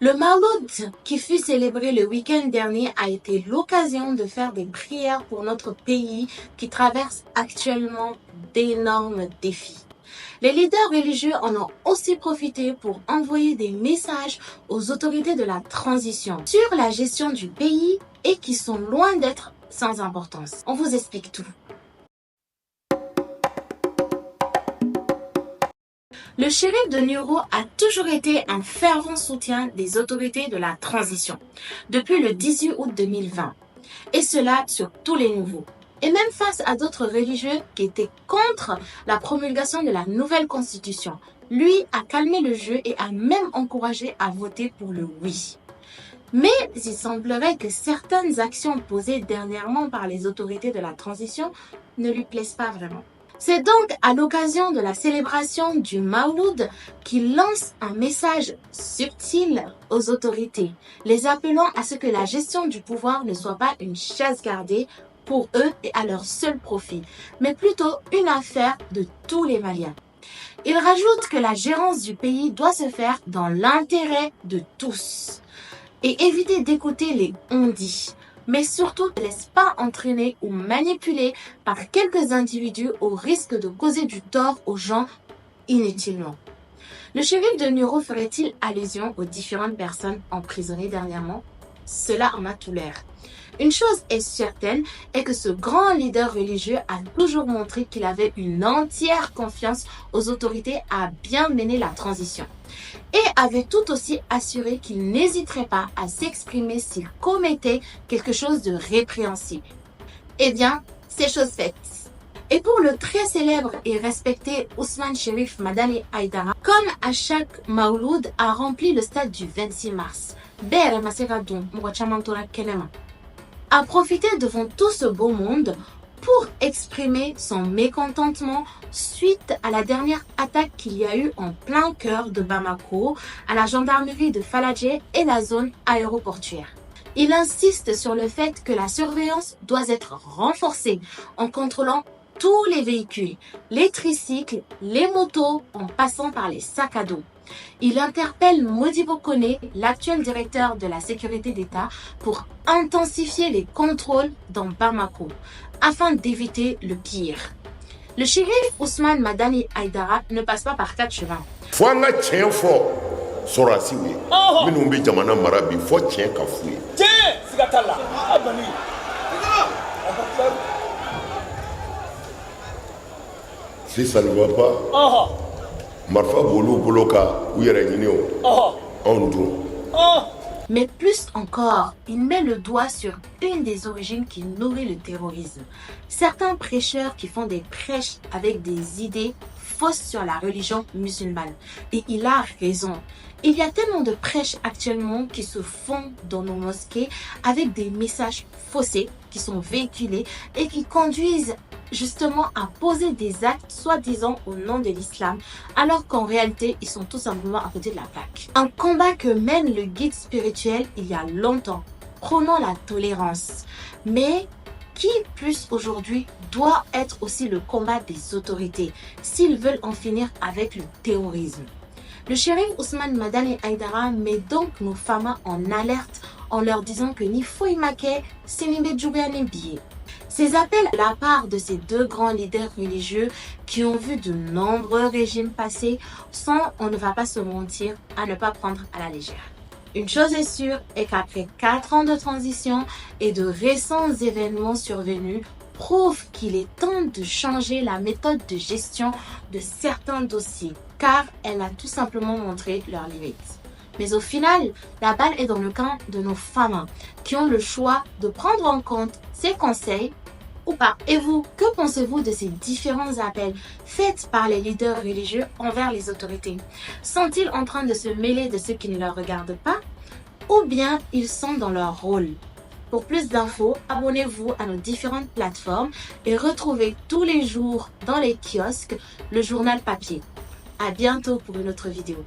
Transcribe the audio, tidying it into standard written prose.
Le Mawlud, qui fut célébré le week-end dernier, a été l'occasion de faire des prières pour notre pays qui traverse actuellement d'énormes défis. Les leaders religieux en ont aussi profité pour envoyer des messages aux autorités de la transition sur la gestion du pays et qui sont loin d'être sans importance. On vous explique tout. Le shérif de Nuro a toujours été un fervent soutien des autorités de la transition depuis le 18 août 2020, et cela sur tous les niveaux. Et même face à d'autres religieux qui étaient contre la promulgation de la nouvelle constitution, lui a calmé le jeu et a même encouragé à voter pour le oui. Mais il semblerait que certaines actions posées dernièrement par les autorités de la transition ne lui plaisent pas vraiment. C'est donc à l'occasion de la célébration du Mawlud qu'il lance un message subtil aux autorités, les appelant à ce que la gestion du pouvoir ne soit pas une chasse gardée pour eux et à leur seul profit, mais plutôt une affaire de tous les Maliens. Il rajoute que la gérance du pays doit se faire dans l'intérêt de tous et éviter d'écouter les on-dit. Mais surtout ne laisse pas entraîner ou manipuler par quelques individus au risque de causer du tort aux gens inutilement. Le shérif de Nuro ferait-il allusion aux différentes personnes emprisonnées dernièrement? Cela en a tout l'air. Une chose est certaine est que ce grand leader religieux a toujours montré qu'il avait une entière confiance aux autorités à bien mener la transition et avait tout aussi assuré qu'il n'hésiterait pas à s'exprimer s'il commettait quelque chose de répréhensible. Eh bien, c'est chose faite. Et pour le très célèbre et respecté Ousmane Cherif Madani Aïdara, comme à chaque Mawlud, a rempli le stade du 26 mars. A profité devant tout ce beau monde pour exprimer son mécontentement suite à la dernière attaque qu'il y a eu en plein cœur de Bamako, à la gendarmerie de Faladje et la zone aéroportuaire. Il insiste sur le fait que la surveillance doit être renforcée en contrôlant tous les véhicules, les tricycles, les motos, en passant par les sacs à dos. Il interpelle Modibo Kone, l'actuel directeur de la sécurité d'État, pour intensifier les contrôles dans Bamako, afin d'éviter le pire. Le shérif Ousmane Madani Aïdara ne passe pas par quatre chemins. Si ça ne va pas, mais plus encore, il met le doigt sur une des origines qui nourrit le terrorisme. Certains prêcheurs qui font des prêches avec des idées fausses sur la religion musulmane. Et il a raison. Il y a tellement de prêches actuellement qui se font dans nos mosquées avec des messages faussés qui sont véhiculés et qui conduisent justement à poser des actes soi-disant au nom de l'islam, alors qu'en réalité, ils sont tout simplement à côté de la plaque. Un combat que mène le guide spirituel il y a longtemps, prônant la tolérance, mais qui plus aujourd'hui doit être aussi le combat des autorités s'ils veulent en finir avec le terrorisme. Le shérif Ousmane Madani Aïdara met donc nos femmes en alerte en leur disant que ni Foïmake, Sénimé Djoubéane Bié. Ces appels à la part de ces deux grands leaders religieux qui ont vu de nombreux régimes passer sont, on ne va pas se mentir, à ne pas prendre à la légère. Une chose est sûre est qu'après 4 ans de transition et de récents événements survenus prouvent qu'il est temps de changer la méthode de gestion de certains dossiers car elle a tout simplement montré leurs limites. Mais au final, la balle est dans le camp de nos femmes qui ont le choix de prendre en compte ces conseils ou pas. Et vous, que pensez-vous de ces différents appels faits par les leaders religieux envers les autorités? Sont-ils en train de se mêler de ceux qui ne leur regardent pas? Ou bien ils sont dans leur rôle? Pour plus d'infos, abonnez-vous à nos différentes plateformes et retrouvez tous les jours dans les kiosques le journal papier. À bientôt pour une autre vidéo.